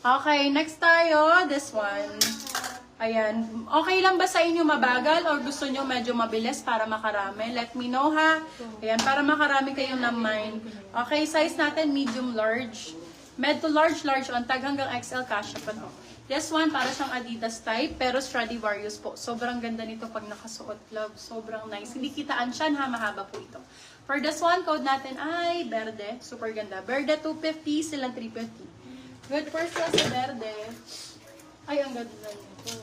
Okay, next tayo. This one. Ayan. Okay lang ba sa inyo mabagal or gusto nyo medyo mabilis para makarami? Let me know ha. Ayan, para makarami kayong naman. Okay, size natin medium large. Med to large, large on tag hanggang XL kasya pa to. This one, para siyang Adidas type, pero Stradivarius po. Sobrang ganda nito pag nakasuot, love. Sobrang nice. Hindi kitaan siya, mahaba po ito. For this one, code natin ay Verde. Super ganda. Verde 250, silang 350. Good for sale sa Verde. Ay, ang ganda nito.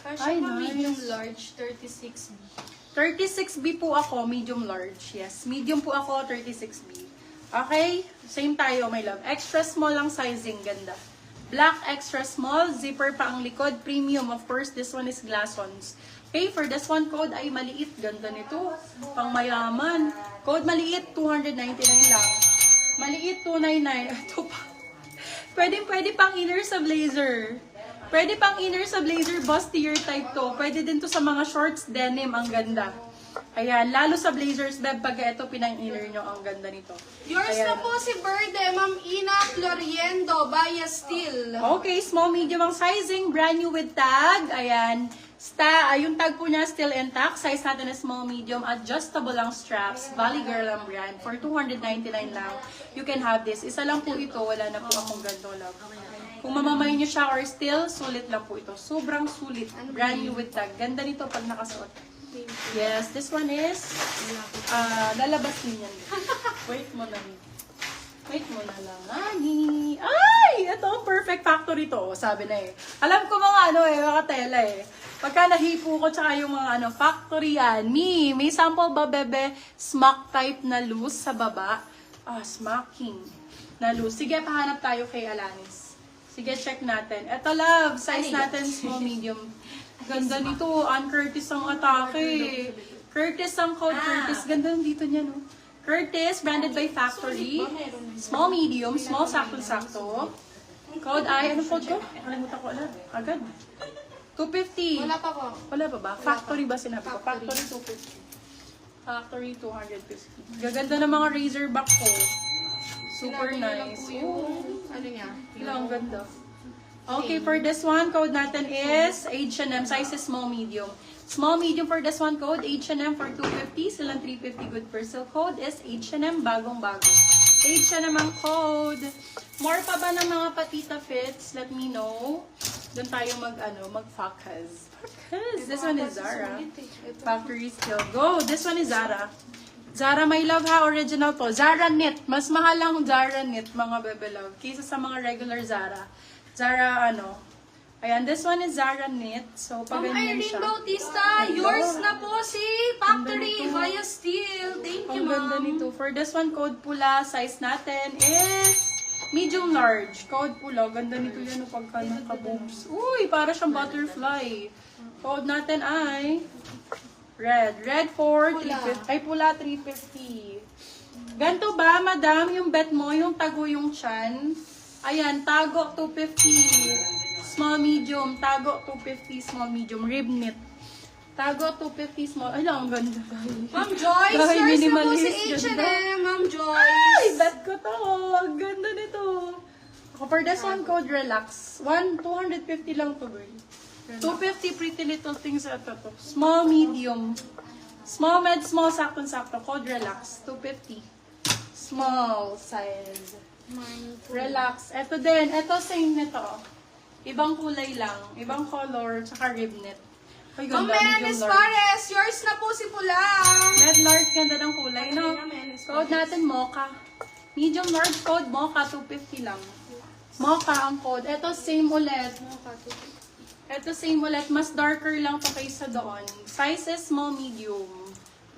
Kasha Ay, pa nice. medium large, 36B. 36B po ako, medium large. Yes, medium po ako, 36B. Okay? Same tayo, my love. Extra small lang sizing, ganda. Black extra small, zipper pa ang likod, premium. Of course, this one is glass-ons. Okay, for this one, code ay maliit. Ganda nito. Pang mayaman. Code maliit, 299 lang. Maliit, 299. Ito pa. Pwede pang inner sa blazer. Pwede pang inner sa blazer, bustier type to. Pwede din to sa mga shorts, denim. Ang ganda. Ayan, lalo sa blazers, beb, pag ito pinang-inner nyo, ang ganda nito. Yours Ayan. na po si Verde, Ma'am Ina Floriendo, Baya Steel. Okay, small, medium ang sizing, brand new with tag. Ayan, yung tag po niya still intact. Size natin is small, medium, adjustable ang straps. Valley Girl ang brand. For 299 lang, you can have this. Isa lang po ito, wala na po akong ganito, love. Kung mamamay niyo siya or still, sulit lang po ito. Sobrang sulit. Brand new with tag. Ganda nito pag nakasuot. Yes, this one is, lalabas din yan. Wait mo na. Wait mo na lang. Ay! Ito ang perfect factory to. Sabi na eh. Alam ko mga mga tela eh. Pagka nahipo ko tsaka yung mga factory yan. May sample ba bebe? Smock type na loose sa baba. Smocking na loose. Sige, pahanap tayo kay Alanis. Sige, check natin. Ito love, size natin small, medium. Ganda nito. Ann Curtis ang atake. Curtis ang code. Curtis. Ganda dito niya, no? Curtis, branded by Factory. Small, medium. Small, sakto-sakto. Code ay, ano code ko? Nakalimutan ko alam. Agad. 250. Wala pa po. Wala pa ba? Factory ba sinabi ko? Factory 250. Factory 250. Gaganda ng mga razorback ko. Super Sinabi niyo lang nice. po yung, ano niya? Ang ganda. Okay, for this one, code natin is H&M. Size is small, medium. Small, medium for this one, code H&M for 250. Silang 350 good per sale. Code is H&M, bagong-bago. H&M ang code. More pa ba ng mga patita fits? Let me know. Doon tayo mag-focus. This one is Zara. Factory still. Go! This one is Zara. Zara, my love ha, original to. Zara knit. Mas mahal ang Zara knit, mga bebe love. Kaysa sa mga regular Zara. Zara, ayan, this one is Zara knit. So, pag Ma'am ganyan Irene siya. Bautista, yours na po si Factory, Baya Steel. Thank you, Ang ganda ma'am. nito. For this one, code pula, size natin is medium large. Code pula. Ganda nito yan pagka naka-boobs. Uy, para siyang butterfly. Code natin ay red. Red for 350. Ay, pula 350. Ganto ba, madam, yung bet mo, yung tago yung chan? Ayan, tago 250. Small, medium. Tago 250, small, medium. Rib knit. Tago 250, small. Ay, ang ganda. Ma'am Joyce, Dahil yours na po si minimalist, ganda. H&M, Ma'am Joyce. Ay, bet ko to. Ang ganda nito. Ako, for this one, code relax. 250 lang to, girl. 250 pretty little things at to. Small, medium. Small, med, small, sakto-sakto. Code relax. 250. Small size. Relax. Ito din. Ito same nito. Ibang kulay lang. Ibang color. Tsaka rib knit. Ay, Ma'am ganda. Menes Medium large. Pares, yours na po si Pula. Red large. Ganda ng kulay, no? Code natin mocha. Medium large code mocha. 250 lang. Mocha ang code. Ito same ulit. Ito same ulit. Mas darker lang to kaysa doon. Size is small, medium.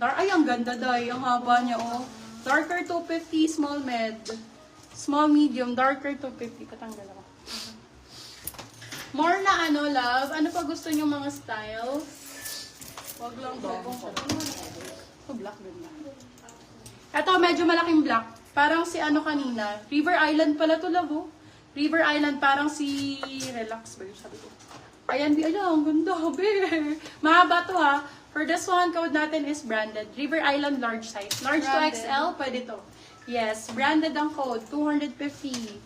Ay, ang ganda dahi. Ang haba niya, oh. Darker 250, small med. Small, medium, darker 250. Patanggal ako. More na love. Ano pa gusto niyo mga styles? Wag lang ba? Black din na. Ito, medyo malaking black. Parang si kanina. River Island pala to, love, oh. River Island, parang si Relax ba yung sabi ko? Ayan, ang ganda, be. Mahaba to, ha. For this one, code natin is branded. River Island large size. Large Branded. to XL, pwede to. Yes, branded ang code. 250.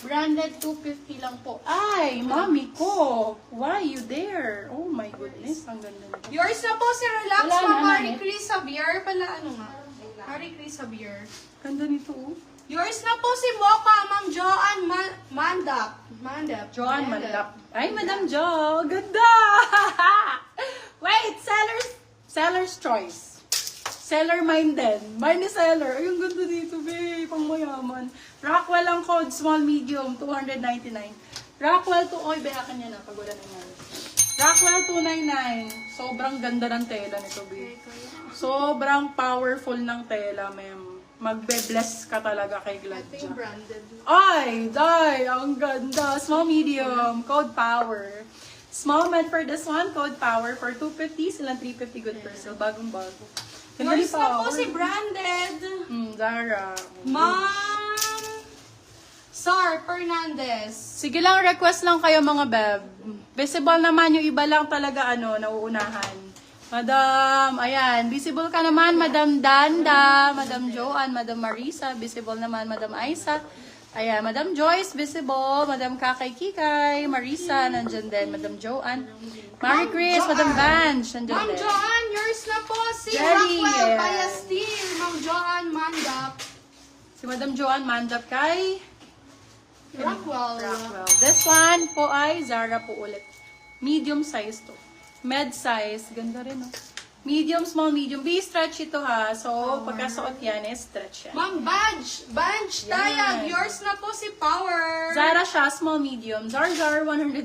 Branded 250 lang po. Ay, mami ko. Why you there? Oh my goodness, ang ganda nito. Yours na po si Relax, Wala na, Ma'am Marie ano? Chris Xavier. Pala ano nga? Marie Chris Xavier. Ganda nito, oh. Yours na po si Mocha, Ma'am Joanne Mandap. Joanne Mandap. Ay, Madam Jo. Ganda! Wait, seller's choice. Seller mine din. Mine ni seller. Ay, ang ganda dito, babe. Pang mayaman. Rockwell ang code, small, medium, 299. Rockwell to, oy, behakan niya na. Pag wala na yan. Rockwell 299. Sobrang ganda ng tela nito, babe. Sobrang powerful ng tela, ma'am. Magbe-bless ka talaga kay Gladja. Branded. Ay, day, ang ganda. Small, medium, code power. Small man for this one, code power for 250, silang 350 good per sale. Bagong-bago. Ganda ni Yours na po power. si Branded. Zara. Ma'am Sar Fernandez. Sige lang, request lang kayo mga beb. Visible naman yung iba lang talaga nauunahan. Madam, ayan, visible ka naman, Madam Danda, Madam Joanne, Madam Marisa, visible naman, Madam Aisa. Ayan, Madam Joyce, visible, Madam Kakay Kikay, Marisa, nandyan din, Madam Joanne. Marie Chris, Madam Banch, nandyan Ma'am din. Joanne, yours na po si Jelly, Rockwell yeah. Bayastil. Ma'am Joanne Mandap. Si Madam Joanne, mandap kay Rockwell. This one po ay Zara po ulit. Medium size to. Med size. Ganda rin, oh. Medium, small, medium. Be stretch ito, ha. So, pagkasuot yan, stretch yan. Ma'am Banch Tayag, yours na po si Power. Zara siya, small, medium. Zara, 199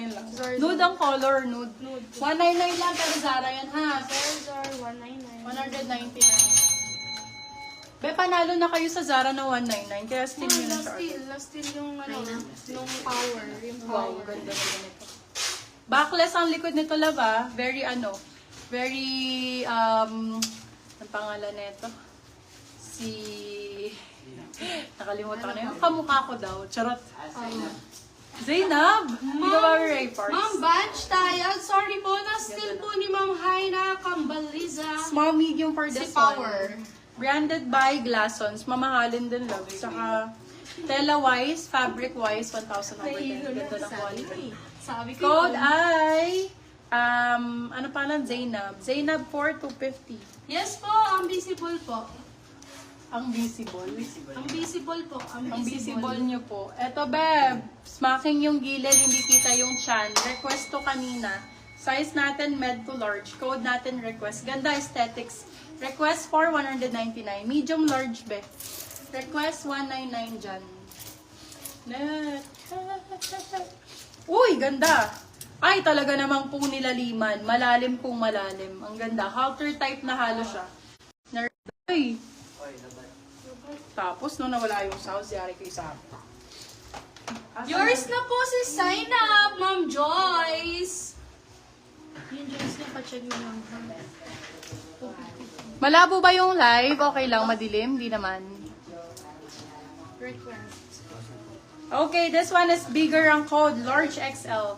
lang. Nude ang color, nude. 199 lang, pero Zara yan, ha. Zar 199. 199. Be, panalo na kayo sa Zara na 199. Kaya still yun na siya. Still yung ano, nung Power. Yung Wow, Power. ganda naman ito. Backless ang likod nito, lava. Very, ang pangalan nito? Nakalimutan ko na yun. Kamukha ko daw. Charot. Zainab! Hindi ka ba Ray Parks? Ma'am Banch Tayag, sorry po, na-steal po ni Ma'am Haina Cambaliza. Small, medium for this Si Power. one. Branded by Glassons. Mamahalin din, love. Saka, tela-wise, fabric-wise, 1,000 over 10. Ganda ng quality. Sabi ko Code yun. ay, ano pa lang, Zainab. Zainab 4,250. Yes po, ang visible po. Ang visible. Ang visible po. Ang visible nyo po. Eto, beb. Smacking yung gilid, hindi kita yung chan. Request to kanina. Size natin, med to large. Code natin, request. Ganda aesthetics. Request for 199. Medium large, be. Request 199 dyan. Net. Uy, ganda. Ay, talaga namang po nilaliman. Malalim kung malalim. Ang ganda. Halter type na halo siya. Ay. Tapos, no, nawala yung sound, yari ko isa. Yours na po si Sign Up, Ma'am Joyce. Yung Joyce na pa-check mo lang. Malabo ba yung live? Okay lang, madilim? Di naman. Request. Okay, this one is bigger ang code. Large XL.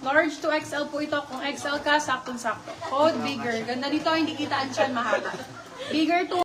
Large to XL po ito. Kung XL ka, saktong-sakto. Code bigger. Ganda dito, hindi kita ang tiyan mahaba. Bigger to